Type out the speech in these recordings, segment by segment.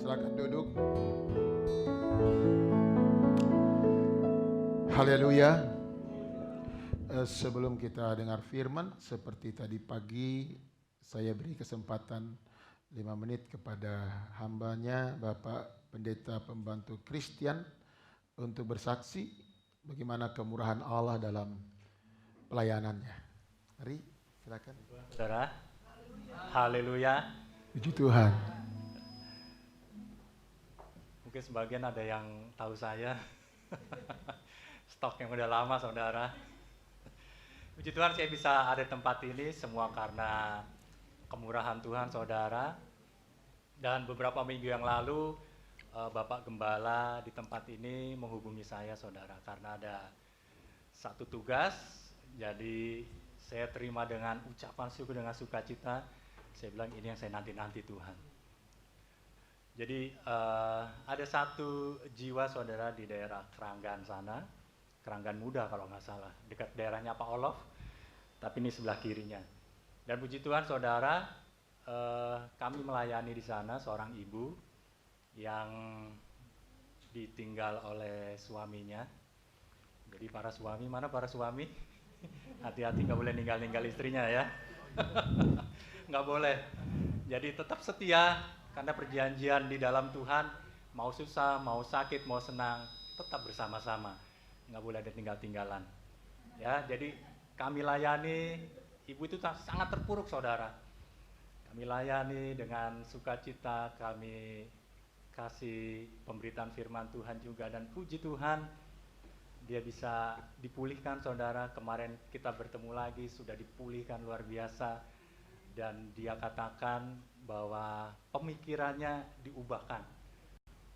Silakan duduk. Haleluya. Sebelum kita dengar firman, seperti tadi pagi saya beri kesempatan 5 menit kepada hambanya Bapak Pendeta Pembantu Christian untuk bersaksi bagaimana kemurahan Allah dalam pelayanannya. Mari, silakan. Saudara, haleluya. Puji Tuhan. Mungkin sebagian ada yang tahu saya. Stok yang udah lama, saudara. Puji Tuhan saya bisa ada di tempat ini semua karena kemurahan Tuhan, saudara. Dan beberapa minggu yang lalu Bapak Gembala di tempat ini menghubungi saya, saudara, karena ada satu tugas. Jadi saya terima dengan ucapan syukur, dengan sukacita. Saya bilang ini yang saya nanti-nanti Tuhan. Jadi ada satu jiwa, saudara, di daerah Keranggan sana. Keranggan Muda kalau nggak salah, dekat daerahnya Pak Olof, tapi ini sebelah kirinya. Dan puji Tuhan, saudara, kami melayani di sana seorang ibu yang ditinggal oleh suaminya. Jadi para suami, mana para suami? Hati-hati, nggak boleh ninggal-ninggal istrinya ya. Nggak boleh. Jadi tetap setia, karena perjanjian di dalam Tuhan, mau susah, mau sakit, mau senang, tetap bersama-sama. Nggak boleh ada tinggal-tinggalan. Ya, jadi kami layani, ibu itu sangat terpuruk, saudara. Kami layani dengan sukacita, kami kasih pemberitaan firman Tuhan juga, dan puji Tuhan, dia bisa dipulihkan, saudara. Kemarin kita bertemu lagi, sudah dipulihkan luar biasa, dan dia katakan bahwa pemikirannya diubahkan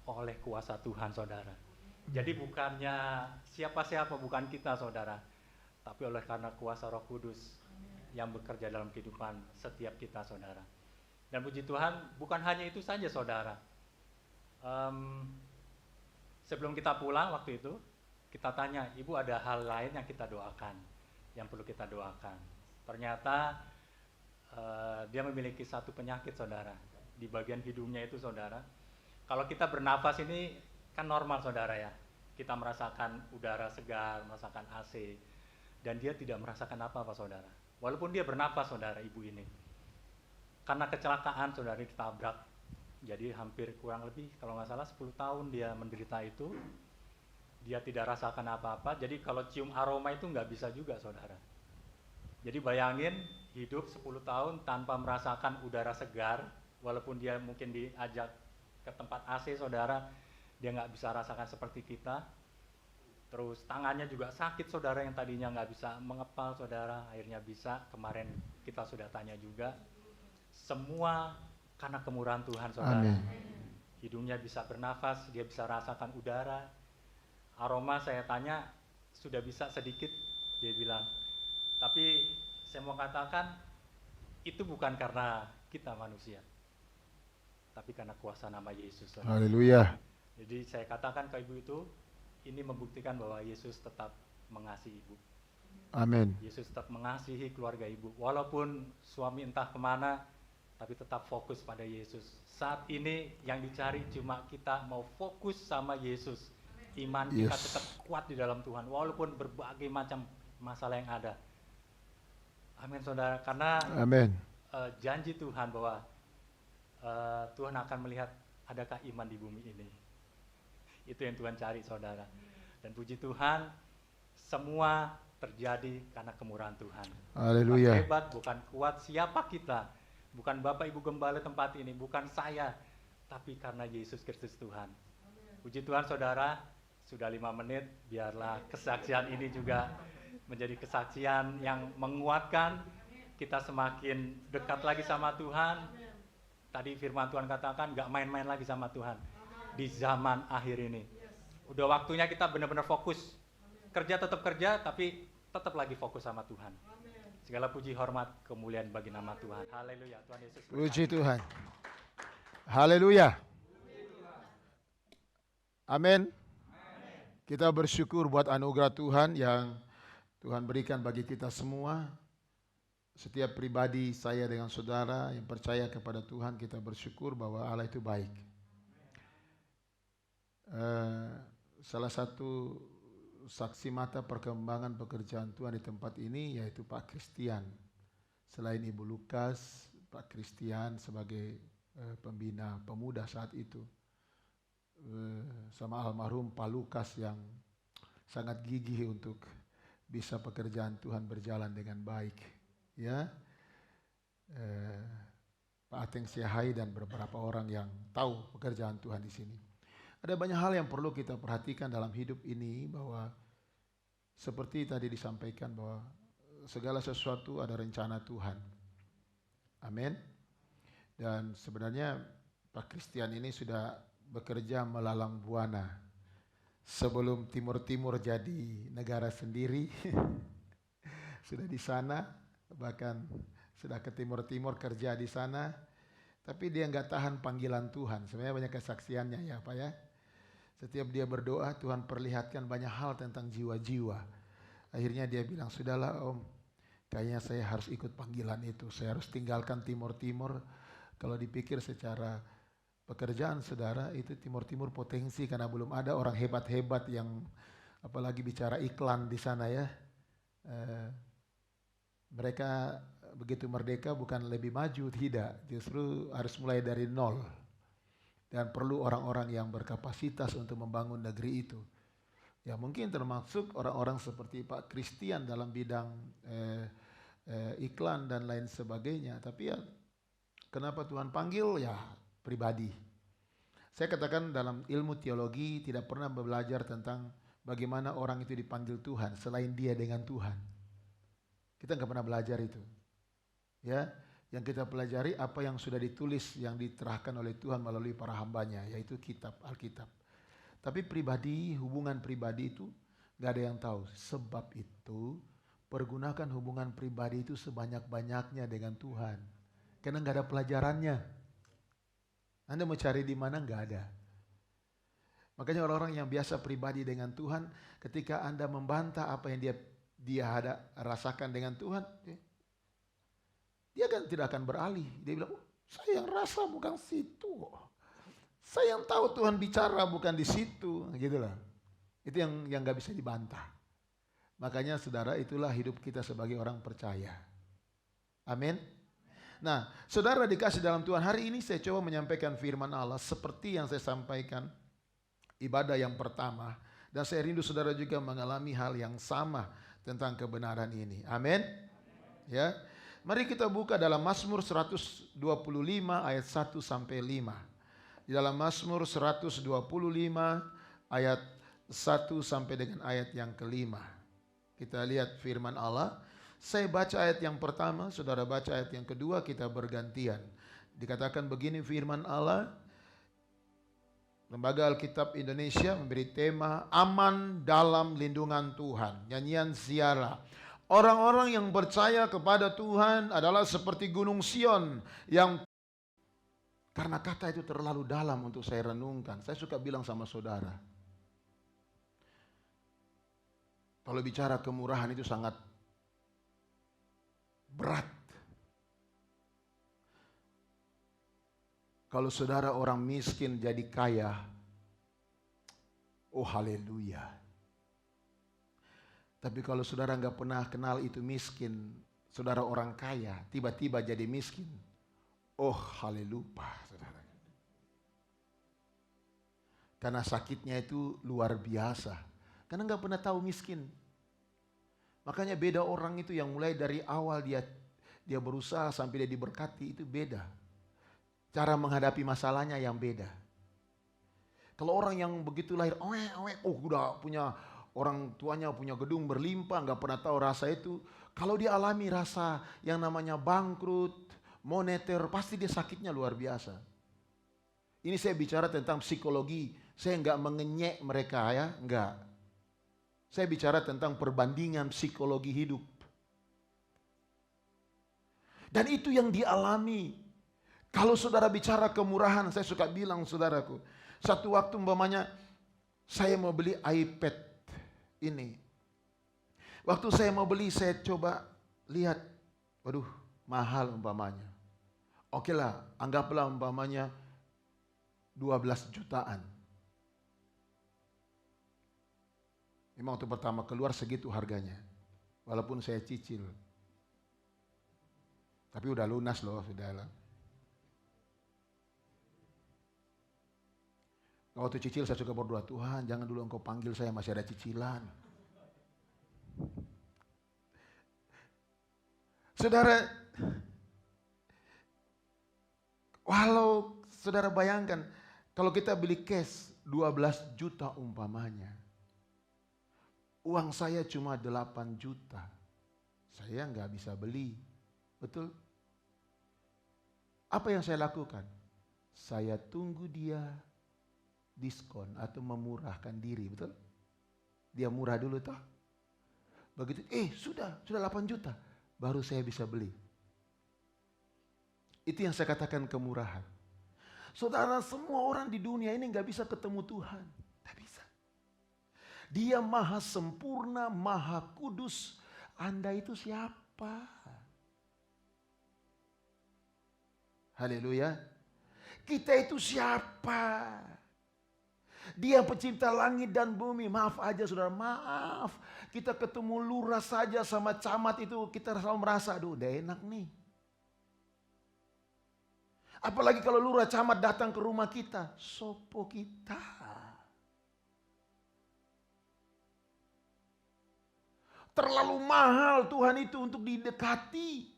oleh kuasa Tuhan, saudara. Jadi bukannya siapa-siapa, bukan kita, saudara, tapi oleh karena kuasa Roh Kudus yang bekerja dalam kehidupan setiap kita, saudara. Dan puji Tuhan, bukan hanya itu saja, saudara. Sebelum kita pulang waktu itu, kita tanya, ibu ada hal lain yang kita doakan, yang perlu kita doakan. Ternyata dia memiliki satu penyakit, saudara, di bagian hidungnya itu, saudara. Kalau kita bernafas ini kan normal, saudara, ya. Kita merasakan udara segar, merasakan AC, dan dia tidak merasakan apa-apa, saudara. Walaupun dia bernafas, saudara, ibu ini. Karena kecelakaan, saudara, ditabrak. Jadi hampir kurang lebih, kalau nggak salah 10 tahun dia menderita itu. Dia tidak rasakan apa-apa, jadi kalau cium aroma itu nggak bisa juga, saudara. Jadi bayangin, hidup 10 tahun tanpa merasakan udara segar, walaupun dia mungkin diajak ke tempat AC, saudara, dia nggak bisa rasakan seperti kita. Terus tangannya juga sakit, saudara, yang tadinya nggak bisa mengepal, saudara, akhirnya bisa. Kemarin kita sudah tanya juga. Semua karena kemurahan Tuhan, saudara. Amin. Hidungnya bisa bernafas, dia bisa rasakan udara. Aroma saya tanya, sudah bisa sedikit, dia bilang. Tapi saya mau katakan, itu bukan karena kita manusia, tapi karena kuasa nama Yesus. Haleluya. Jadi saya katakan ke ibu itu, ini membuktikan bahwa Yesus tetap mengasihi ibu. Amin. Yesus tetap mengasihi keluarga ibu. Walaupun suami entah kemana, tapi tetap fokus pada Yesus. Saat ini yang dicari cuma kita mau fokus sama Yesus. Iman kita tetap kuat di dalam Tuhan, walaupun berbagai macam masalah yang ada. Amin, saudara. Karena janji Tuhan bahwa Tuhan akan melihat adakah iman di bumi ini. Itu yang Tuhan cari, saudara. Dan puji Tuhan, semua terjadi karena kemurahan Tuhan. Haleluya. Bukan hebat, bukan kuat siapa kita. Bukan Bapak Ibu Gembala tempat ini, bukan saya, tapi karena Yesus Kristus Tuhan. Puji Tuhan, saudara, sudah 5 menit, biarlah kesaksian ini juga menjadi kesaksian yang menguatkan kita semakin dekat lagi sama Tuhan. Tadi firman Tuhan katakan, gak main-main lagi sama Tuhan di zaman akhir ini. Udah waktunya kita benar-benar fokus. Kerja tetap kerja, tapi tetap lagi fokus sama Tuhan. Segala puji, hormat, kemuliaan bagi nama Tuhan. Haleluya, Tuhan Yesus. Puji Tuhan. Haleluya. Amin. Kita bersyukur buat anugerah Tuhan yang Tuhan berikan bagi kita semua. Setiap pribadi, saya dengan saudara yang percaya kepada Tuhan, kita bersyukur bahwa Allah itu baik. Eh, Salah satu saksi mata perkembangan pekerjaan Tuhan di tempat ini yaitu Pak Christian. Selain Ibu Lukas, Pak Christian sebagai pembina pemuda saat itu. Sama almarhum Pak Lukas yang sangat gigih untuk bisa pekerjaan Tuhan berjalan dengan baik. Ya, Pak Ateng Siahai dan beberapa orang yang tahu pekerjaan Tuhan di sini. Ada banyak hal yang perlu kita perhatikan dalam hidup ini, bahwa seperti tadi disampaikan bahwa segala sesuatu ada rencana Tuhan. Amin. Dan sebenarnya Pak Christian ini sudah bekerja melalang buana sebelum Timur-Timur jadi negara sendiri. Sudah di sana, bahkan sudah ke Timur-Timur kerja di sana, tapi dia nggak tahan panggilan Tuhan. Sebenarnya banyak kesaksiannya ya Pak ya. Setiap dia berdoa, Tuhan perlihatkan banyak hal tentang jiwa-jiwa. Akhirnya dia bilang, sudahlah Om, kayaknya saya harus ikut panggilan itu. Saya harus tinggalkan Timur-Timur. Kalau dipikir secara pekerjaan saudara, itu Timur-Timur potensi karena belum ada orang hebat-hebat yang apalagi bicara iklan di sana ya. Mereka begitu merdeka bukan lebih maju, tidak. Justru harus mulai dari nol. Dan perlu orang-orang yang berkapasitas untuk membangun negeri itu. Ya mungkin termasuk orang-orang seperti Pak Christian dalam bidang iklan dan lain sebagainya. Tapi ya kenapa Tuhan panggil? Ya pribadi. Saya katakan dalam ilmu teologi tidak pernah belajar tentang bagaimana orang itu dipanggil Tuhan selain dia dengan Tuhan. Kita nggak pernah belajar itu. Ya. Yang kita pelajari apa yang sudah ditulis, yang diterahkan oleh Tuhan melalui para hambanya, yaitu kitab, Alkitab. Tapi pribadi, hubungan pribadi itu gak ada yang tahu. Sebab itu, pergunakan hubungan pribadi itu sebanyak-banyaknya dengan Tuhan. Karena gak ada pelajarannya. Anda mau cari di mana? Gak ada. Makanya orang-orang yang biasa pribadi dengan Tuhan, ketika Anda membantah apa yang dia rasakan dengan Tuhan, dia kan tidak akan beralih. Dia bilang, saya yang rasa bukan situ. Saya yang tahu Tuhan bicara bukan di situ. Gitulah. Itu yang gak bisa dibantah. Makanya saudara, itulah hidup kita sebagai orang percaya. Amin. Nah, saudara dikasih dalam Tuhan, hari ini saya coba menyampaikan firman Allah seperti yang saya sampaikan ibadah yang pertama. Dan saya rindu saudara juga mengalami hal yang sama tentang kebenaran ini. Amin. Ya. Mari kita buka dalam Mazmur 125 ayat 1 sampai 5. Di dalam Mazmur 125 ayat 1 sampai dengan ayat yang kelima. Kita lihat firman Allah. Saya baca ayat yang pertama, saudara baca ayat yang kedua, kita bergantian. Dikatakan begini firman Allah. Lembaga Alkitab Indonesia memberi tema Aman dalam Lindungan Tuhan. Nyanyian Ziarah. Orang-orang yang percaya kepada Tuhan adalah seperti gunung Sion yang, karena kata itu terlalu dalam untuk saya renungkan. Saya suka bilang sama saudara, kalau bicara kemurahan itu sangat berat. Kalau saudara orang miskin jadi kaya, oh haleluya. Tapi kalau saudara nggak pernah kenal itu miskin, saudara orang kaya, tiba-tiba jadi miskin. Oh haleluya, saudara. Karena sakitnya itu luar biasa. Karena nggak pernah tahu miskin. Makanya beda orang itu yang mulai dari awal dia berusaha sampai dia diberkati, itu beda. Cara menghadapi masalahnya yang beda. Kalau orang yang begitu lahir, udah punya orang tuanya punya gedung berlimpah, nggak pernah tahu rasa itu. Kalau dia alami rasa yang namanya bangkrut, moneter, pasti dia sakitnya luar biasa. Ini saya bicara tentang psikologi. Saya nggak mengenyek mereka ya, nggak. Saya bicara tentang perbandingan psikologi hidup. Dan itu yang dialami. Kalau saudara bicara kemurahan, saya suka bilang saudaraku, satu waktu umpamanya saya mau beli iPad ini. Waktu saya mau beli, saya coba lihat, waduh mahal umpamanya. Oke lah, anggaplah umpamanya 12 jutaan. Memang waktu pertama keluar segitu harganya. Walaupun saya cicil. Tapi udah lunas loh, sudah lah. Waktu cicil saya suka berdoa, Tuhan jangan dulu Engkau panggil saya, masih ada cicilan. Saudara, walau saudara bayangkan, kalau kita beli cash 12 juta umpamanya, uang saya cuma 8 juta, saya nggak bisa beli, betul? Apa yang saya lakukan? Saya tunggu dia diskon atau memurahkan diri, betul? Dia murah dulu toh. Begitu, sudah 8 juta, baru saya bisa beli. Itu yang saya katakan kemurahan. Saudara, semua orang di dunia ini nggak bisa ketemu Tuhan, nggak bisa. Dia maha sempurna, maha kudus. Anda itu siapa? Haleluya. Kita itu siapa? Dia pencipta langit dan bumi. Maaf aja saudara, maaf. Kita ketemu lurah saja sama camat itu, kita selalu merasa, aduh udah enak nih. Apalagi kalau lurah camat datang ke rumah kita, sopo kita. Terlalu mahal Tuhan itu untuk didekati.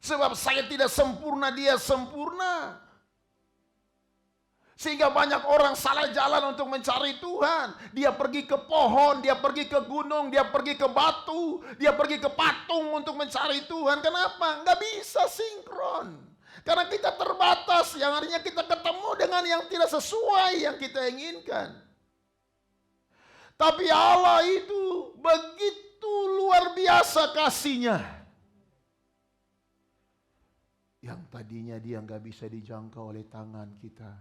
Sebab saya tidak sempurna, dia sempurna. Sehingga banyak orang salah jalan untuk mencari Tuhan. Dia pergi ke pohon, dia pergi ke gunung, dia pergi ke batu, dia pergi ke patung untuk mencari Tuhan. Kenapa? Nggak bisa sinkron. Karena kita terbatas, yang artinya kita ketemu dengan yang tidak sesuai yang kita inginkan. Tapi Allah itu begitu luar biasa kasihnya. Yang tadinya dia nggak bisa dijangkau oleh tangan kita.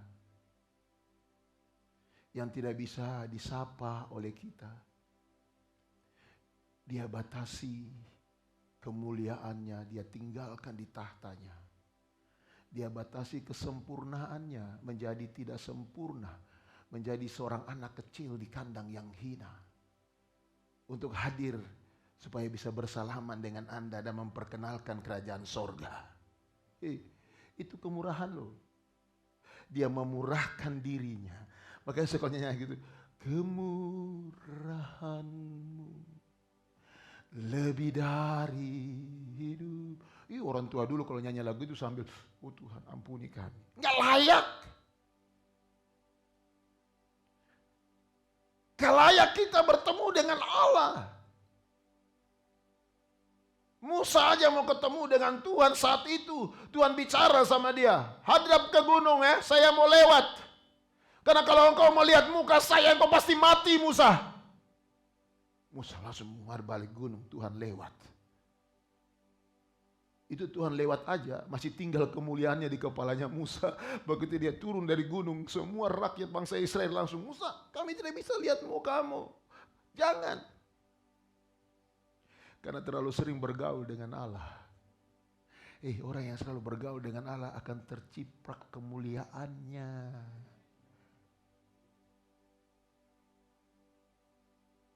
Yang tidak bisa disapa oleh kita. Dia batasi kemuliaannya, dia tinggalkan di tahtanya. Dia batasi kesempurnaannya menjadi tidak sempurna. Menjadi seorang anak kecil di kandang yang hina. Untuk hadir supaya bisa bersalaman dengan Anda dan memperkenalkan kerajaan sorga. Itu kemurahan loh. Dia memurahkan dirinya. Makanya saya nyanyi gitu. Kemurahanmu lebih dari hidup. Orang tua dulu kalau nyanyi lagu itu sambil, oh Tuhan ampuni kami. Nggak layak. Nggak layak kita bertemu dengan Allah. Musa aja mau ketemu dengan Tuhan saat itu. Tuhan bicara sama dia. Hadap ke gunung ya, saya mau lewat. Karena kalau engkau mau lihat muka saya, engkau pasti mati Musa. Musa langsung menghadap balik gunung, Tuhan lewat. Itu Tuhan lewat aja, masih tinggal kemuliaannya di kepalanya Musa. Begitu dia turun dari gunung, semua rakyat bangsa Israel langsung, Musa kami tidak bisa lihat mukamu. Jangan. Karena terlalu sering bergaul dengan Allah. Orang yang selalu bergaul dengan Allah akan terciprak kemuliaannya.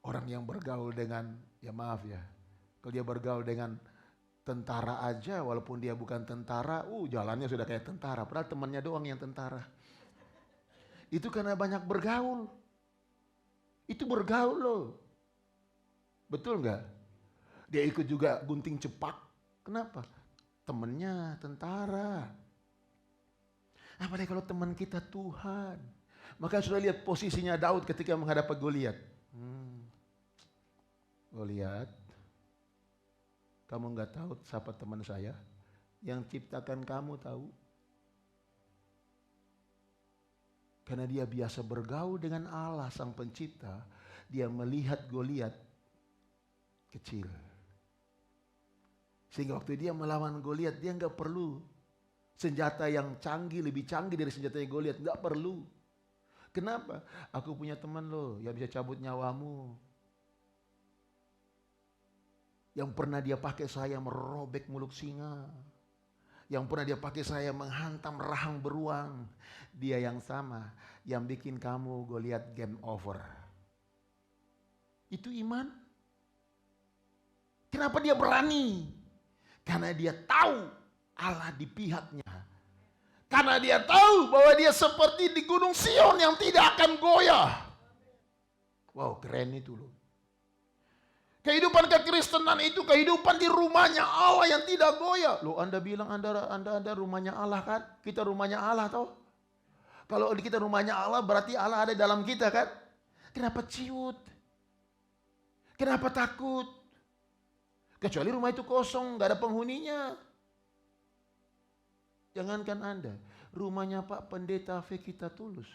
Orang yang bergaul dengan, ya maaf ya, kalau dia bergaul dengan tentara aja, walaupun dia bukan tentara, jalannya sudah kayak tentara, padahal temannya doang yang tentara. Itu karena banyak bergaul. Itu bergaul loh. Betul nggak? Dia ikut juga gunting cepak. Kenapa? Temennya tentara. Apalagi kalau teman kita Tuhan. Maka sudah lihat posisinya Daud ketika menghadapi Goliat. Goliat, kamu nggak tahu siapa teman saya? Yang ciptakan kamu tahu. Karena dia biasa bergaul dengan Allah sang pencipta. Dia melihat Goliat kecil. Sehingga waktu dia melawan Goliat, dia nggak perlu senjata yang canggih, lebih canggih dari senjatanya Goliat, nggak perlu. Kenapa? Aku punya teman loh yang bisa cabut nyawamu. Yang pernah dia pakai saya merobek mulut singa. Yang pernah dia pakai saya menghantam rahang beruang. Dia yang sama yang bikin kamu Goliat game over. Itu iman. Kenapa dia berani? Karena dia tahu Allah di pihaknya. Karena dia tahu bahwa dia seperti di Gunung Sion yang tidak akan goyah. Wow, keren itu loh. Kehidupan kekristenan itu kehidupan di rumahnya Allah yang tidak goyah. Loh, Anda bilang Anda rumahnya Allah kan? Kita rumahnya Allah toh. Kalau kita rumahnya Allah berarti Allah ada dalam kita kan? Kenapa ciut? Kenapa takut? Kecuali rumah itu kosong, gak ada penghuninya. Jangankan Anda, rumahnya Pak Pendeta Vekita Tulus.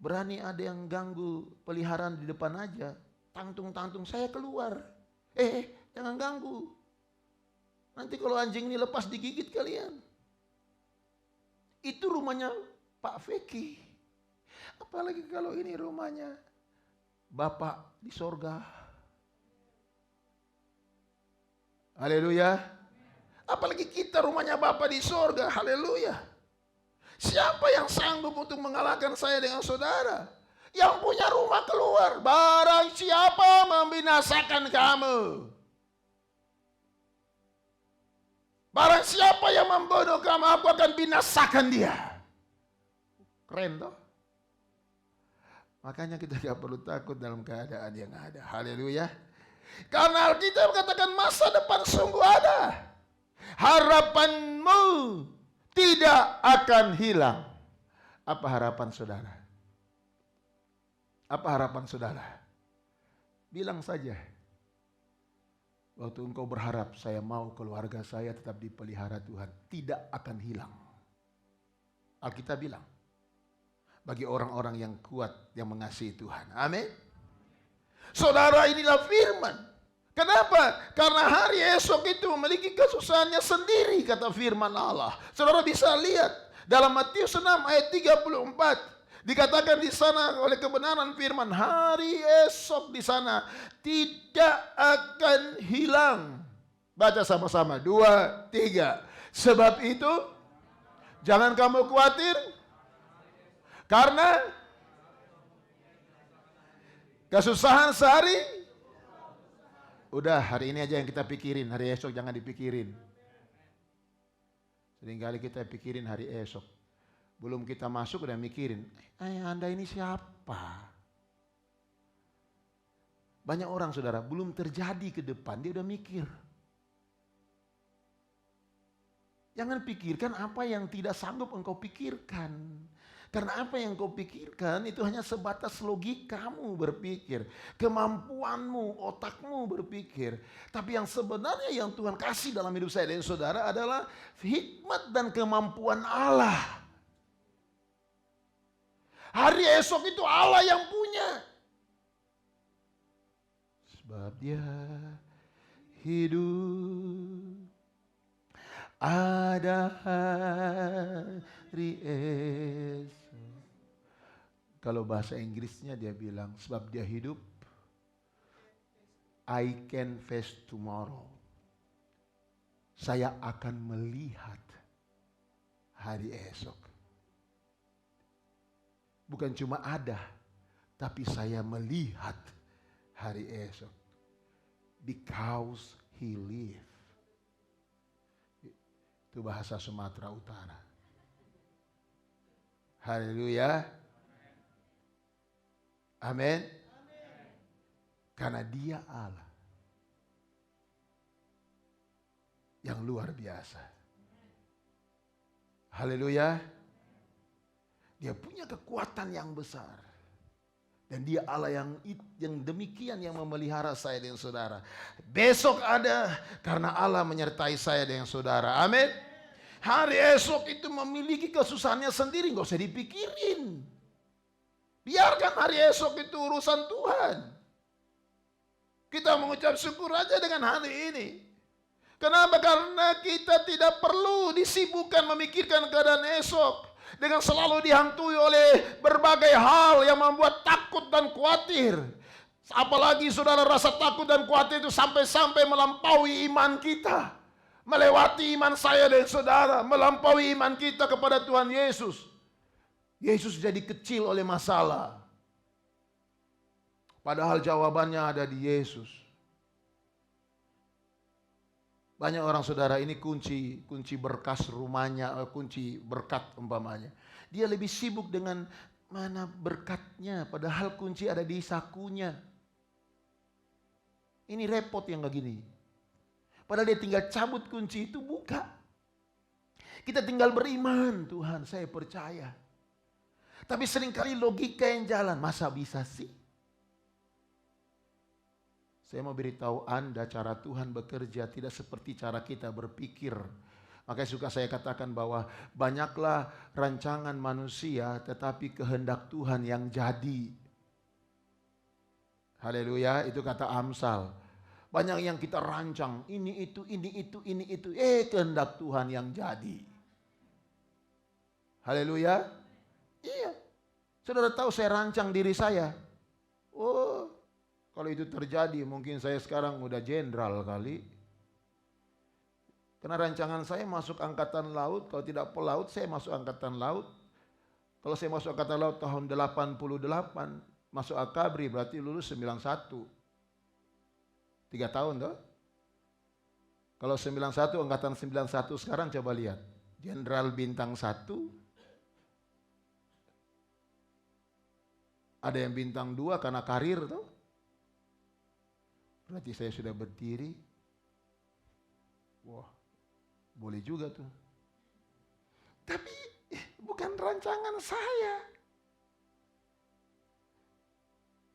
Berani ada yang ganggu peliharaan di depan aja. Tangtung-tangtung, saya keluar. Jangan ganggu. Nanti kalau anjing ini lepas digigit kalian. Itu rumahnya Pak Veki. Apalagi kalau ini rumahnya Bapak di sorga. Haleluya. Apalagi kita rumahnya Bapa di sorga. Haleluya. Siapa yang sanggup untuk mengalahkan saya dengan saudara? Yang punya rumah keluar. Barang siapa membinasakan kamu. Barang siapa yang membunuh kamu, aku akan binasakan dia. Keren toh? Makanya kita gak perlu takut dalam keadaan yang ada. Haleluya. Karena kita katakan masa depan sungguh ada. Harapanmu tidak akan hilang. Apa harapan saudara? Apa harapan saudara? Bilang saja. Waktu engkau berharap saya mau keluarga saya tetap dipelihara Tuhan. Tidak akan hilang. Alkitab bilang. Bagi orang-orang yang kuat yang mengasihi Tuhan. Amin. Saudara, inilah firman. Kenapa? Karena hari esok itu memiliki kesusahannya sendiri, kata firman Allah. Saudara bisa lihat dalam Matius 6 ayat 34. Dikatakan di sana oleh kebenaran firman, hari esok di sana tidak akan hilang. Baca sama-sama, 2, 3. Sebab itu jangan kamu khawatir, karena kesusahan sehari. Udah, hari ini aja yang kita pikirin, hari esok jangan dipikirin. Seringkali kita pikirin hari esok. Belum kita masuk udah mikirin, Anda ini siapa? Banyak orang saudara, belum terjadi ke depan, dia udah mikir. Jangan pikirkan apa yang tidak sanggup engkau pikirkan. Karena apa yang kau pikirkan itu hanya sebatas logikamu berpikir. Kemampuanmu, otakmu berpikir. Tapi yang sebenarnya yang Tuhan kasih dalam hidup saya dan saudara adalah hikmat dan kemampuan Allah. Hari esok itu Allah yang punya. Sebab dia hidup. Ada hari esok. Kalau bahasa Inggrisnya dia bilang, sebab dia hidup, I can face tomorrow. Saya akan melihat hari esok. Bukan cuma ada, tapi saya melihat hari esok. Because he live. Itu bahasa Sumatera Utara. Haleluya. Amin. Karena dia Allah yang luar biasa. Haleluya. Dia punya kekuatan yang besar. Dan dia Allah yang demikian yang memelihara saya dan saudara. Besok ada karena Allah menyertai saya dan saudara. Amin. Hari esok itu memiliki kesusahannya sendiri, nggak usah dipikirin. Biarkan hari esok itu urusan Tuhan. Kita mengucap syukur aja dengan hari ini. Kenapa? Karena kita tidak perlu disibukkan memikirkan keadaan esok. Dengan selalu dihantui oleh berbagai hal yang membuat takut dan khawatir. Apalagi saudara rasa takut dan khawatir itu sampai-sampai melampaui iman kita. Melewati iman saya dan saudara. Melampaui iman kita kepada Tuhan Yesus. Yesus jadi kecil oleh masalah. Padahal jawabannya ada di Yesus. Banyak orang saudara ini kunci berkas rumahnya, kunci berkat umpamanya. Dia lebih sibuk dengan mana berkatnya, padahal kunci ada di sakunya. Ini repot yang kayak gini. Padahal dia tinggal cabut kunci itu, buka. Kita tinggal beriman, Tuhan saya percaya. Tapi seringkali logika yang jalan, masa bisa sih? Saya mau beritahu Anda cara Tuhan bekerja tidak seperti cara kita berpikir. Makanya suka saya katakan bahwa banyaklah rancangan manusia tetapi kehendak Tuhan yang jadi. Haleluya, itu kata Amsal. Banyak yang kita rancang, ini itu. Kehendak Tuhan yang jadi. Haleluya. Iya. Saudara tahu saya rancang diri saya. Oh, kalau itu terjadi mungkin saya sekarang udah jenderal kali. Karena rancangan saya masuk angkatan laut, kalau tidak pelaut saya masuk angkatan laut. Kalau saya masuk angkatan laut tahun 88, masuk Akabri berarti lulus 91. 3 tahun toh. Kalau 91, angkatan 91 sekarang coba lihat. Jenderal bintang 1. Ada yang bintang 2 karena karir toh. Berarti saya sudah berdiri. Wah, boleh juga tuh. Tapi bukan rancangan saya.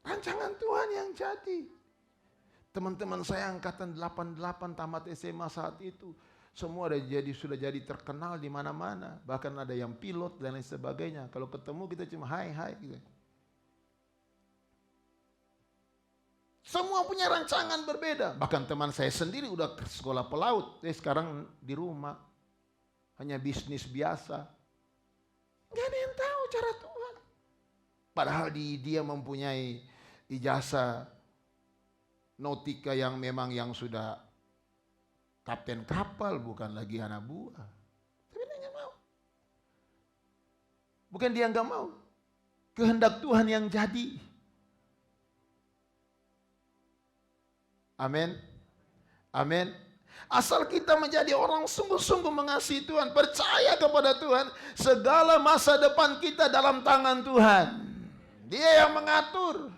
Rancangan Tuhan yang jadi. Teman-teman saya angkatan 88 tamat SMA saat itu. Semua sudah jadi terkenal di mana-mana. Bahkan ada yang pilot dan lain sebagainya. Kalau ketemu kita cuma hai gitu. Semua punya rancangan berbeda. Bahkan teman saya sendiri udah ke sekolah pelaut. Sekarang di rumah. Hanya bisnis biasa. Gak ada yang tahu cara Tuhan. Padahal dia mempunyai ijazah nautika yang memang yang sudah kapten kapal. Bukan lagi anak buah. Tapi dia gak mau. Bukan dia gak mau. Kehendak Tuhan yang jadi. Amin. Amin. Asal kita menjadi orang sungguh-sungguh mengasihi Tuhan, percaya kepada Tuhan, segala masa depan kita dalam tangan Tuhan. Dia yang mengatur.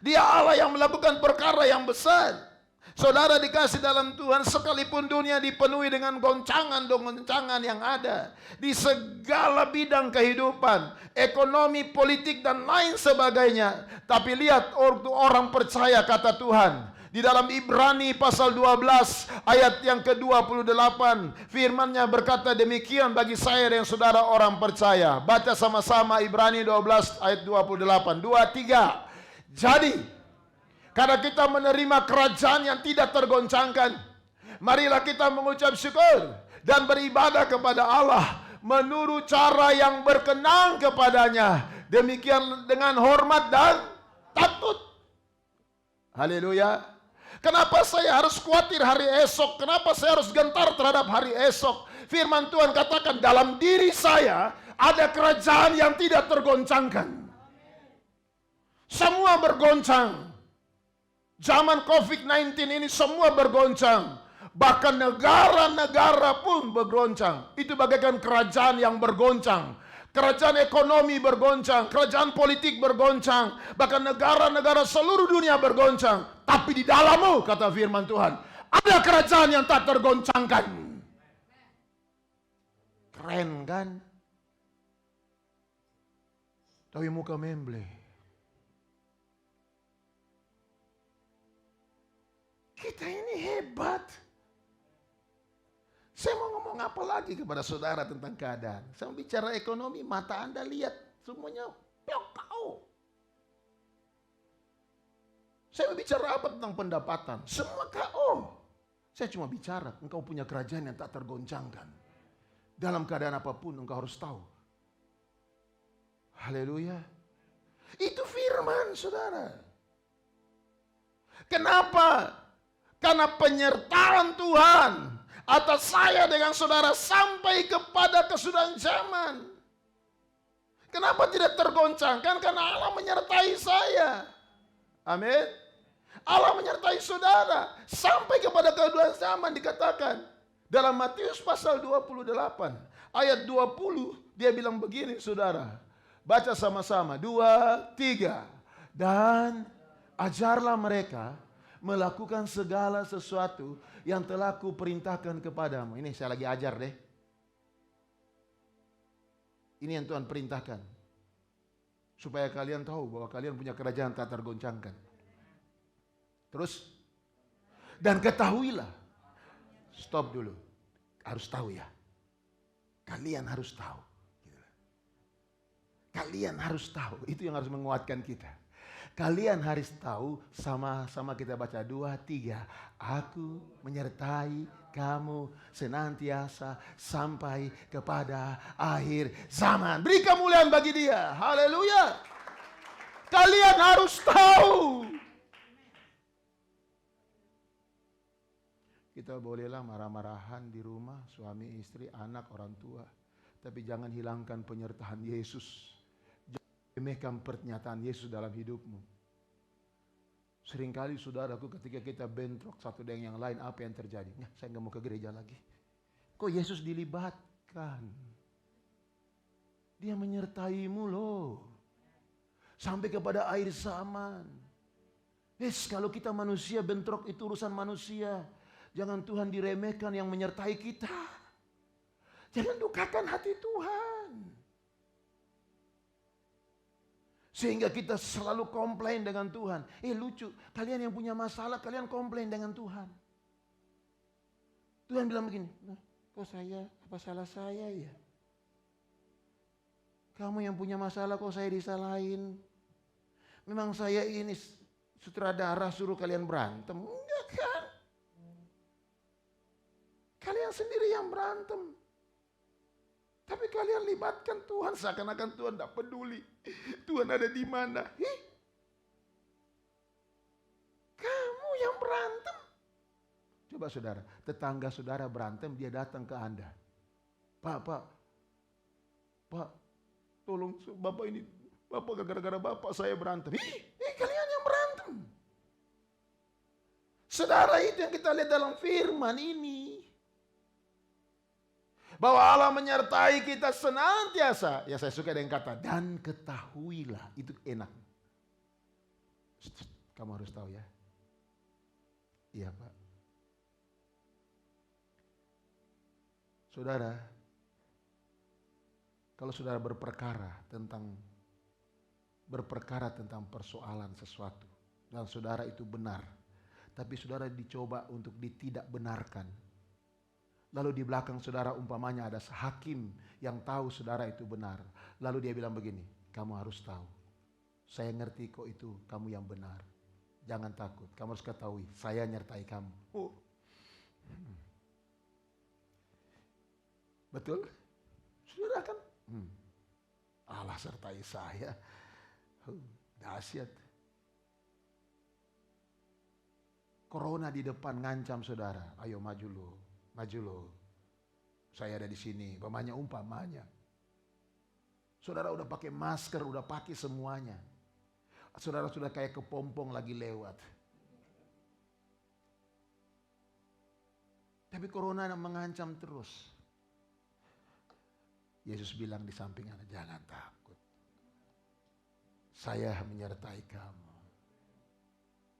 Dia Allah yang melakukan perkara yang besar. Saudara dikasih dalam Tuhan, sekalipun dunia dipenuhi dengan goncangan yang ada. Di segala bidang kehidupan, ekonomi, politik, dan lain sebagainya. Tapi lihat orang percaya kata Tuhan. Di dalam Ibrani pasal 12 ayat yang ke-28. Firman-Nya berkata demikian bagi saya dan saudara orang percaya. Baca sama-sama Ibrani 12 ayat 28. 2, 3. Jadi, karena kita menerima kerajaan yang tidak tergoncangkan, marilah kita mengucap syukur dan beribadah kepada Allah menurut cara yang berkenan kepadanya. Demikian dengan hormat dan takut. Haleluya. Kenapa saya harus khawatir hari esok? Kenapa saya harus gentar terhadap hari esok? Firman Tuhan katakan dalam diri saya ada kerajaan yang tidak tergoncangkan. Semua bergoncang. Zaman COVID-19 ini semua bergoncang. Bahkan negara-negara pun bergoncang. Itu bagaikan kerajaan yang bergoncang. Kerajaan ekonomi bergoncang. Kerajaan politik bergoncang. Bahkan negara-negara seluruh dunia bergoncang. Tapi di dalammu, kata firman Tuhan, ada kerajaan yang tak tergoncangkan. Keren kan? Tapi muka memble. Kita ini hebat. Saya mau ngomong apa lagi kepada saudara tentang keadaan? Saya mau bicara ekonomi, mata Anda lihat semuanya kau. Saya mau bicara apa tentang pendapatan? Semua kau. Saya cuma bicara, engkau punya kerajaan yang tak tergoncangkan. Dalam keadaan apapun engkau harus tahu. Haleluya. Itu firman, saudara. Kenapa? Karena penyertaan Tuhan atas saya dengan saudara sampai kepada kesudahan zaman. Kenapa? Kenapa tidak tergoncangkan? Karena Allah menyertai saya. Amin. Allah menyertai saudara. Sampai kepada keadaan zaman dikatakan. Dalam Matius pasal 28 ayat 20 dia bilang begini saudara. Baca sama-sama. 2, 3. Dan ajarlah mereka melakukan segala sesuatu yang telah kuperintahkan kepadamu. Ini saya lagi ajar deh. Ini yang Tuhan perintahkan. Supaya kalian tahu bahwa kalian punya kerajaan tak tergoncangkan. Terus. Dan ketahuilah. Stop dulu. Harus tahu ya. Kalian harus tahu. Kalian harus tahu. Itu yang harus menguatkan kita. Kalian harus tahu, sama-sama kita baca 2, 3. Aku menyertai kamu senantiasa sampai kepada akhir zaman. Beri kemuliaan bagi dia. Haleluya. Kalian harus tahu. Kita bolehlah marah-marahan di rumah, suami, istri, anak, orang tua. Tapi jangan hilangkan penyertaan Yesus. Remehkan pernyataan Yesus dalam hidupmu. Seringkali saudaraku ketika kita bentrok satu dengan yang lain, apa yang terjadi? Nah, saya nggak mau ke gereja lagi. Kok Yesus dilibatkan? Dia menyertaimu loh. Sampai kepada akhir zaman. Kalau kita manusia bentrok itu urusan manusia. Jangan Tuhan diremehkan yang menyertai kita. Jangan dukakan hati Tuhan. Sehingga kita selalu komplain dengan Tuhan. Lucu, kalian yang punya masalah, kalian komplain dengan Tuhan. Tuhan bilang begini, nah, kok saya, apa salah saya ya? Kamu yang punya masalah kok saya disalahin? Memang saya ini sutradara suruh kalian berantem? Enggak kan? Kalian sendiri yang berantem. Tapi kalian libatkan Tuhan seakan-akan Tuhan tidak peduli. Tuhan ada di mana? Kamu yang berantem. Coba saudara, tetangga saudara berantem, dia datang ke Anda. Pak, tolong Bapak ini, Bapak gara-gara Bapak saya berantem. Kalian yang berantem. Saudara, itu yang kita lihat dalam firman ini. Bahwa Allah menyertai kita senantiasa. Ya saya suka dengan kata, dan ketahuilah. Itu enak. Kamu harus tahu ya. Iya Pak. Saudara, kalau saudara berperkara tentang persoalan sesuatu. Dan saudara itu benar. Tapi saudara dicoba untuk ditidakbenarkan. Lalu di belakang saudara umpamanya ada hakim yang tahu saudara itu benar. Lalu dia bilang begini, kamu harus tahu. Saya ngerti kok itu kamu yang benar. Jangan takut, kamu harus ketahui, saya nyertai kamu. Oh. Betul? Saudara kan? Allah sertai saya. Dahsyat. Corona di depan ngancam saudara. Ayo maju lo. Maju loh, saya ada di sini. Umpamanya. Saudara udah pakai masker, udah pakai semuanya. Saudara sudah kayak kepompong lagi lewat. Tapi corona mengancam terus. Yesus bilang di samping Anda, jangan takut. Saya menyertai kamu.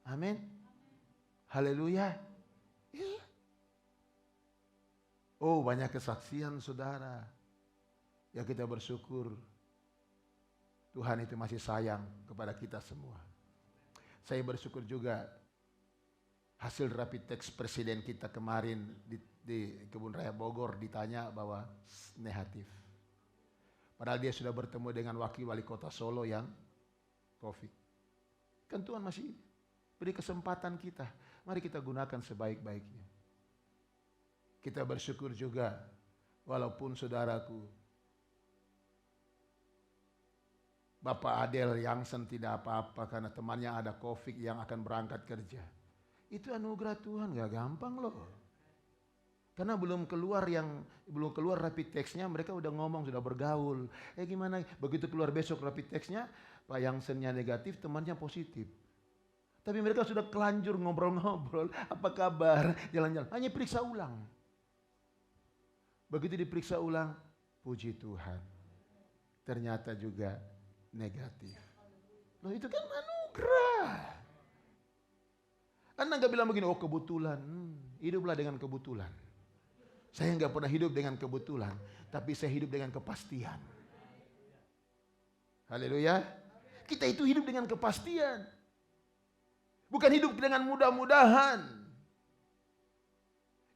Amin. Haleluya. Oh, banyak kesaksian saudara. Ya kita bersyukur Tuhan itu masih sayang kepada kita semua. Saya bersyukur juga hasil rapid test presiden kita kemarin di Kebun Raya Bogor ditanya bahwa negatif. Padahal dia sudah bertemu dengan wakil wali kota Solo yang COVID. Kan Tuhan masih beri kesempatan kita. Mari kita gunakan sebaik-baiknya. Kita bersyukur juga walaupun saudaraku Bapak Adel Yangsen tidak apa-apa karena temannya ada COVID yang akan berangkat kerja. Itu anugerah Tuhan, gak gampang loh. Karena belum keluar rapid testnya, mereka udah ngomong, sudah bergaul. Gimana? Begitu keluar besok rapid testnya, Pak Yangsennya negatif, temannya positif. Tapi mereka sudah kelanjur ngobrol-ngobrol, apa kabar, jalan-jalan. Hanya periksa ulang. Begitu diperiksa ulang, puji Tuhan. Ternyata juga negatif. Loh itu kan anugerah. Anda nggak bilang begini, oh kebetulan. Hiduplah dengan kebetulan. Saya nggak pernah hidup dengan kebetulan, tapi saya hidup dengan kepastian. Haleluya. Kita itu hidup dengan kepastian. Bukan hidup dengan mudah-mudahan.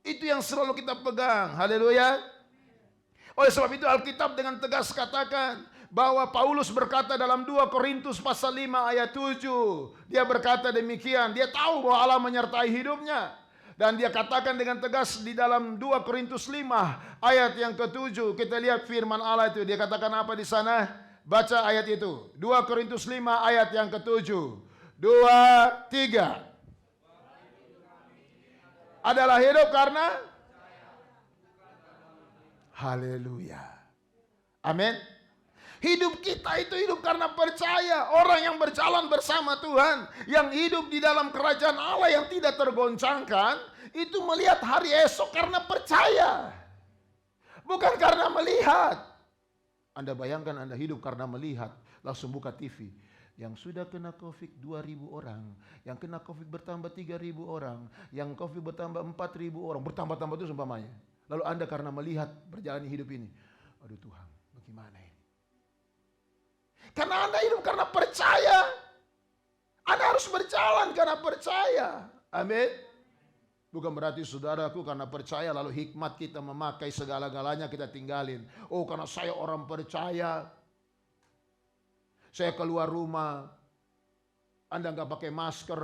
Itu yang selalu kita pegang. Haleluya. Oleh sebab itu Alkitab dengan tegas katakan bahwa Paulus berkata dalam 2 Korintus pasal 5 ayat 7. Dia berkata demikian. Dia tahu bahwa Allah menyertai hidupnya. Dan dia katakan dengan tegas di dalam 2 Korintus 5 ayat yang ke-7. Kita lihat firman Allah itu. Dia katakan apa di sana? Baca ayat itu. 2 Korintus 5 ayat yang ke-7. 2, 3. Adalah hidup karena haleluya. Amin. Hidup kita itu hidup karena percaya. Orang yang berjalan bersama Tuhan, yang hidup di dalam kerajaan Allah yang tidak tergoncangkan, itu melihat hari esok karena percaya. Bukan karena melihat. Anda bayangkan Anda hidup karena melihat, langsung buka TV. Yang sudah kena COVID 2.000 orang, yang kena COVID bertambah 3.000 orang, yang COVID bertambah 4.000 orang, bertambah-tambah itu seumpamanya. Lalu Anda karena melihat berjalan hidup ini, aduh Tuhan, bagaimana ini? Karena Anda hidup karena percaya. Anda harus berjalan karena percaya. Amin. Bukan berarti saudaraku karena percaya lalu hikmat kita memakai segala-galanya kita tinggalin. Oh karena saya orang percaya, saya keluar rumah, Anda nggak pakai masker.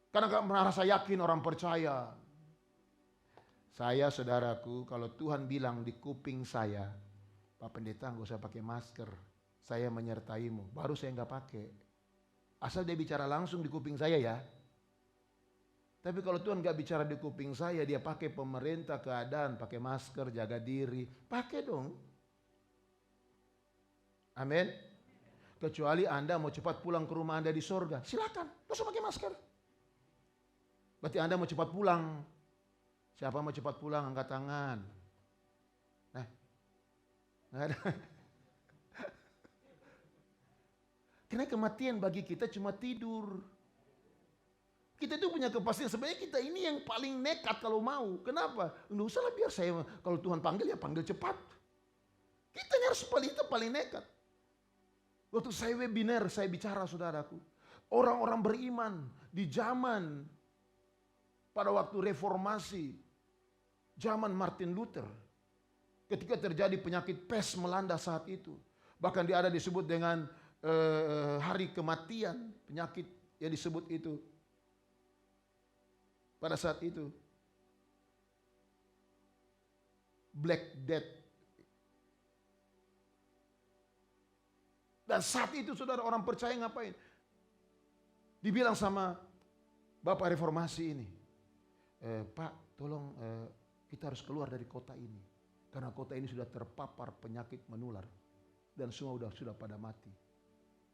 Karena nggak merasa yakin orang percaya. Saya saudaraku, kalau Tuhan bilang di kuping saya, Pak Pendeta nggak usah pakai masker, saya menyertaimu, baru saya nggak pakai. Asal dia bicara langsung di kuping saya ya. Tapi kalau Tuhan nggak bicara di kuping saya, dia pakai pemerintah keadaan, pakai masker, jaga diri, pakai dong. Amin. Kecuali Anda mau cepat pulang ke rumah Anda di sorga, silakan, nggak usah pakai masker. Berarti Anda mau cepat pulang. Siapa mau cepat pulang angkat tangan. Nah, nggak ada. Karena kematian bagi kita cuma tidur. Kita itu punya kepastian, sebenarnya kita ini yang paling nekat kalau mau. Kenapa? Nggak usah lah biar saya, kalau Tuhan panggil ya panggil cepat. Kita harus paling nekat. Waktu saya webinar, saya bicara saudaraku. Orang-orang beriman di zaman pada waktu reformasi, zaman Martin Luther. Ketika terjadi penyakit pes melanda saat itu. Bahkan dia ada disebut dengan hari kematian, penyakit yang disebut itu. Pada saat itu. Black Death. Dan saat itu saudara orang percaya ngapain? Dibilang sama Bapak Reformasi ini. Pak tolong kita harus keluar dari kota ini. Karena kota ini sudah terpapar penyakit menular. Dan semua sudah pada mati.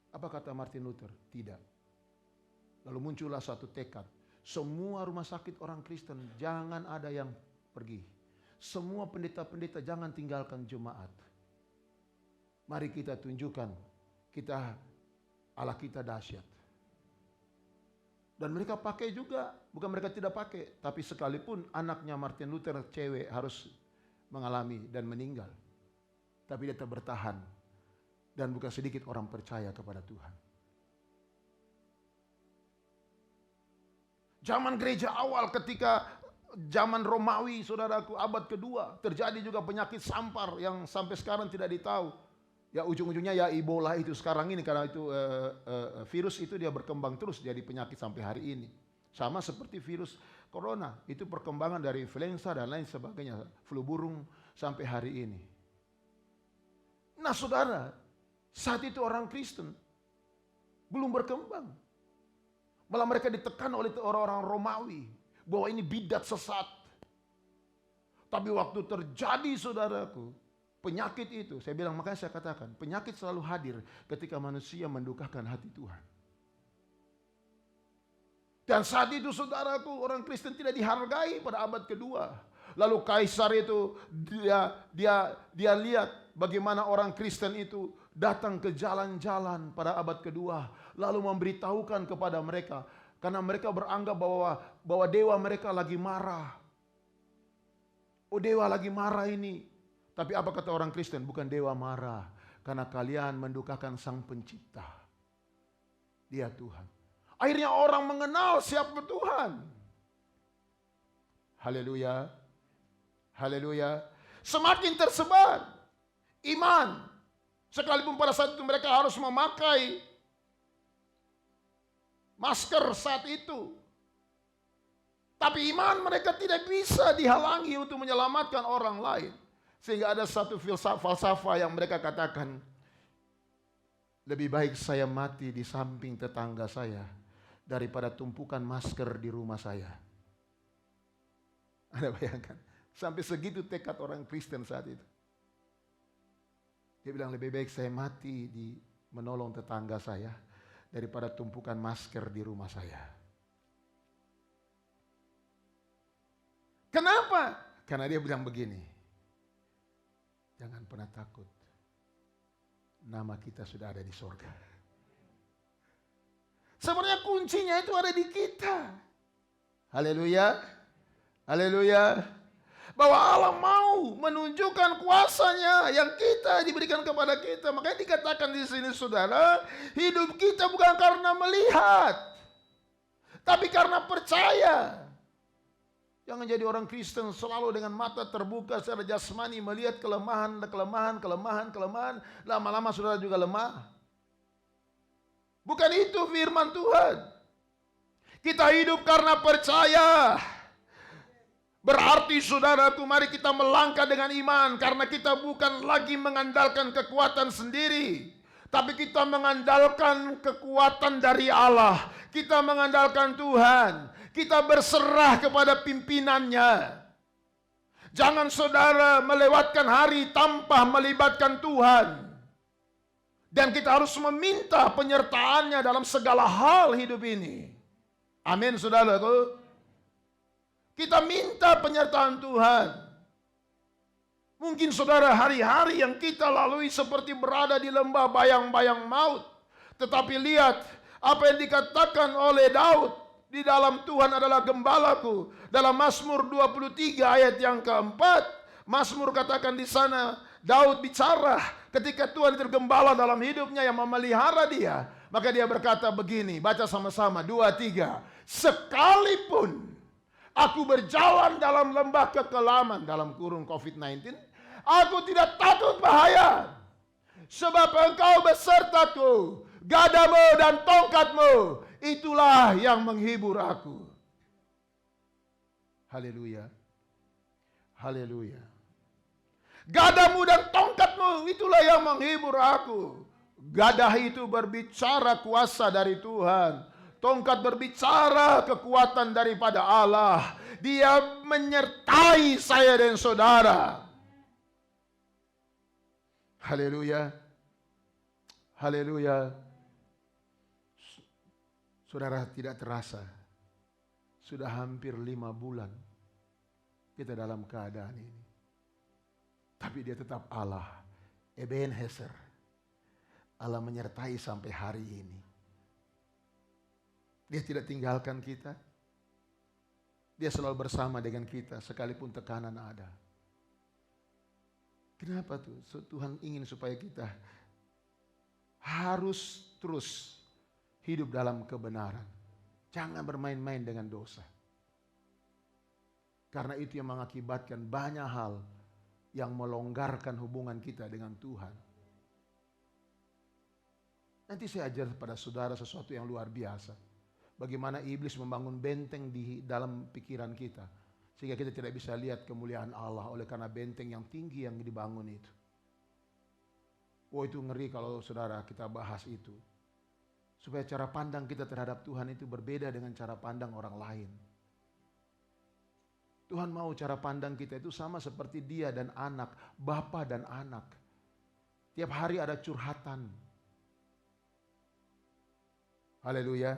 Apa kata Martin Luther? Tidak. Lalu muncullah satu tekad. Semua rumah sakit orang Kristen jangan ada yang pergi. Semua pendeta-pendeta jangan tinggalkan jemaat. Mari kita tunjukkan Allah kita dahsyat. Dan mereka pakai juga, bukan mereka tidak pakai, tapi sekalipun anaknya Martin Luther cewek harus mengalami dan meninggal. Tapi dia tetap bertahan. Dan bukan sedikit orang percaya kepada Tuhan. Zaman gereja awal ketika zaman Romawi, saudaraku, abad kedua, terjadi juga penyakit sampar yang sampai sekarang tidak ditahu. Ya ujung-ujungnya ya Ebola itu sekarang ini, karena itu virus itu dia berkembang terus jadi penyakit sampai hari ini. Sama seperti virus corona, itu perkembangan dari influenza dan lain sebagainya, flu burung sampai hari ini. Nah saudara, saat itu orang Kristen belum berkembang. Malah mereka ditekan oleh orang-orang Romawi. bahwa ini bidat sesat. Tapi waktu terjadi saudaraku, penyakit itu, saya bilang, makanya saya katakan, penyakit selalu hadir ketika manusia mendukakan hati Tuhan. Dan saat itu saudaraku, orang Kristen tidak dihargai pada abad kedua. Lalu kaisar itu, dia lihat bagaimana orang Kristen itu datang ke jalan-jalan pada abad kedua. Lalu memberitahukan kepada mereka. Karena mereka beranggap bahwa dewa mereka lagi marah. Oh, dewa lagi marah ini. Tapi apa kata orang Kristen? Bukan dewa marah. Karena kalian mendukakan Sang Pencipta. Dia Tuhan. Akhirnya orang mengenal siapa Tuhan. Haleluya. Haleluya. Semakin tersebar iman. Sekalipun pada saat itu mereka harus memakai masker saat itu. Tapi iman mereka tidak bisa dihalangi untuk menyelamatkan orang lain. Sehingga ada satu falsafah yang mereka katakan, lebih baik saya mati di samping tetangga saya daripada tumpukan masker di rumah saya. Anda bayangkan, sampai segitu tekad orang Kristen saat itu. Dia bilang, lebih baik saya mati di menolong tetangga saya daripada tumpukan masker di rumah saya. Kenapa? Karena dia bilang begini, jangan pernah takut, nama kita sudah ada di surga. Sebenarnya kuncinya itu ada di kita. Haleluya. Haleluya. Bahwa Allah mau menunjukkan kuasanya yang kita diberikan kepada kita. Makanya dikatakan di sini saudara, hidup kita bukan karena melihat, tapi karena percaya. Jangan jadi orang Kristen selalu dengan mata terbuka secara jasmani melihat kelemahan, lama-lama saudara juga lemah. Bukan itu firman Tuhan. Kita hidup karena percaya. Berarti saudaraku, mari kita melangkah dengan iman. Karena kita bukan lagi mengandalkan kekuatan sendiri. Tapi kita mengandalkan kekuatan dari Allah. Kita mengandalkan Tuhan. Kita berserah kepada pimpinannya. Jangan saudara melewatkan hari tanpa melibatkan Tuhan. Dan kita harus meminta penyertaannya dalam segala hal hidup ini. Amin saudaraku. Kita minta penyertaan Tuhan. Mungkin saudara hari-hari yang kita lalui seperti berada di lembah bayang-bayang maut. Tetapi lihat apa yang dikatakan oleh Daud. Di dalam Tuhan adalah gembalaku. Dalam Mazmur 23 ayat yang keempat. Mazmur katakan di sana, Daud bicara ketika Tuhan tergembala dalam hidupnya yang memelihara dia. Maka dia berkata begini, baca sama-sama, 2, 3. Sekalipun aku berjalan dalam lembah kekelaman, dalam kurung COVID-19, aku tidak takut bahaya. Sebab engkau besertaku, gadamu dan tongkatmu, itulah yang menghibur aku. Haleluya. Haleluya. Gadamu dan tongkatmu, itulah yang menghibur aku. Gadah itu berbicara kuasa dari Tuhan. Tongkat berbicara kekuatan daripada Allah. Dia menyertai saya dan saudara. Haleluya. Haleluya. Saudara, tidak terasa. Sudah hampir 5 bulan kita dalam keadaan ini. Tapi dia tetap Allah. Ebenezer. Allah menyertai sampai hari ini. Dia tidak tinggalkan kita. Dia selalu bersama dengan kita sekalipun tekanan ada. Kenapa tuh? Tuhan ingin supaya kita harus terus hidup dalam kebenaran. Jangan bermain-main dengan dosa. Karena itu yang mengakibatkan banyak hal yang melonggarkan hubungan kita dengan Tuhan. Nanti saya ajar pada saudara sesuatu yang luar biasa. Bagaimana iblis membangun benteng di dalam pikiran kita. Sehingga kita tidak bisa lihat kemuliaan Allah oleh karena benteng yang tinggi yang dibangun itu. Oh, itu ngeri kalau saudara kita bahas itu. Supaya cara pandang kita terhadap Tuhan itu berbeda dengan cara pandang orang lain. Tuhan mau cara pandang kita itu sama seperti dia dan anak, bapa dan anak. Tiap hari ada curhatan. Haleluya.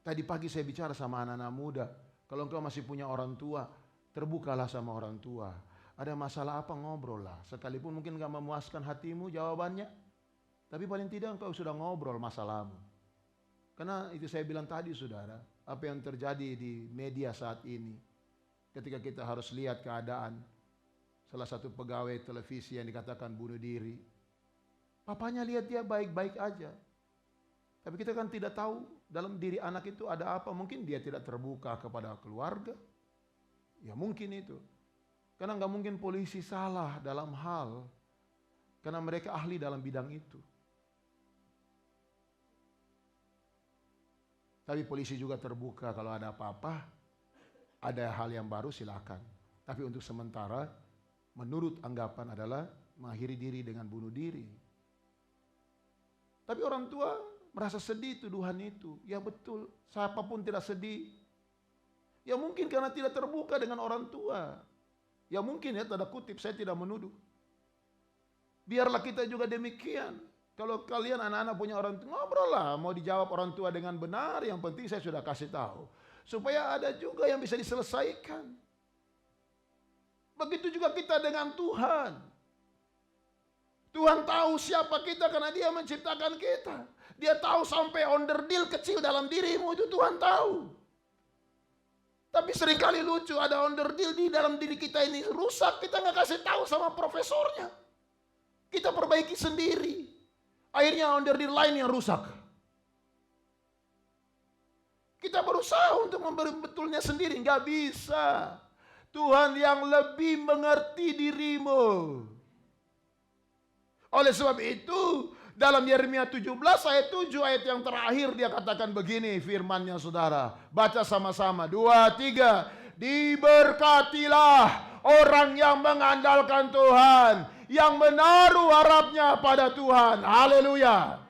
Tadi pagi saya bicara sama anak-anak muda. Kalau engkau masih punya orang tua, terbukalah sama orang tua. Ada masalah apa, ngobrol lah. Sekalipun mungkin gak memuaskan hatimu jawabannya, tapi paling tidak engkau sudah ngobrol masalahmu. Karena itu saya bilang tadi saudara, apa yang terjadi di media saat ini. Ketika kita harus lihat keadaan salah satu pegawai televisi yang dikatakan bunuh diri. Papanya lihat dia baik-baik aja. Tapi kita kan tidak tahu dalam diri anak itu ada apa. Mungkin dia tidak terbuka kepada keluarga. Ya mungkin itu. Karena nggak mungkin polisi salah dalam hal. Karena mereka ahli dalam bidang itu. Tapi polisi juga terbuka kalau ada apa-apa. Ada hal yang baru silakan. Tapi untuk sementara menurut anggapan adalah mengakhiri diri dengan bunuh diri. Tapi orang tua merasa sedih tuduhan itu. Ya betul, siapapun tidak sedih. Ya mungkin karena tidak terbuka dengan orang tua. Ya mungkin ya, tanda kutip, saya tidak menuduh. Biarlah kita juga demikian. Kalau kalian anak-anak punya orang tua, ngobrol lah. Mau dijawab orang tua dengan benar, yang penting saya sudah kasih tahu. Supaya ada juga yang bisa diselesaikan. Begitu juga kita dengan Tuhan. Tuhan tahu siapa kita karena Dia menciptakan kita. Dia tahu sampai onderdil kecil dalam dirimu itu Tuhan tahu. Tapi seringkali lucu, ada onderdil di dalam diri kita ini rusak, kita nggak kasih tahu sama profesornya. Kita perbaiki sendiri. Akhirnya onderdil lain yang rusak. Kita berusaha untuk memberi betulnya sendiri, nggak bisa. Tuhan yang lebih mengerti dirimu. Oleh sebab itu, dalam Yeremia 17 ayat 7 ayat yang terakhir dia katakan begini firman-Nya saudara. Baca sama-sama, 2, 3. Diberkatilah orang yang mengandalkan Tuhan, yang menaruh harapnya pada Tuhan. Haleluya.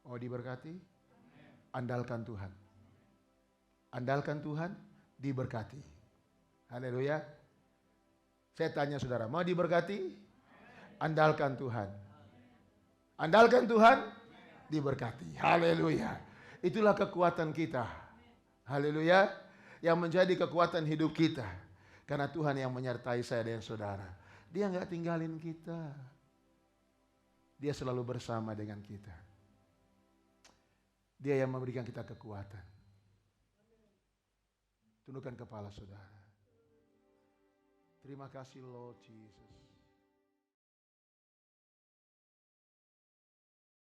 Oh, diberkati? Andalkan Tuhan. Andalkan Tuhan, diberkati. Haleluya. Saya tanya saudara, mau diberkati? Andalkan Tuhan. Andalkan Tuhan, diberkati. Haleluya. Itulah kekuatan kita. Haleluya. Yang menjadi kekuatan hidup kita. Karena Tuhan yang menyertai saya dan saudara. Dia nggak tinggalin kita. Dia selalu bersama dengan kita. Dia yang memberikan kita kekuatan. Tundukkan kepala saudara. Terima kasih Lord Jesus.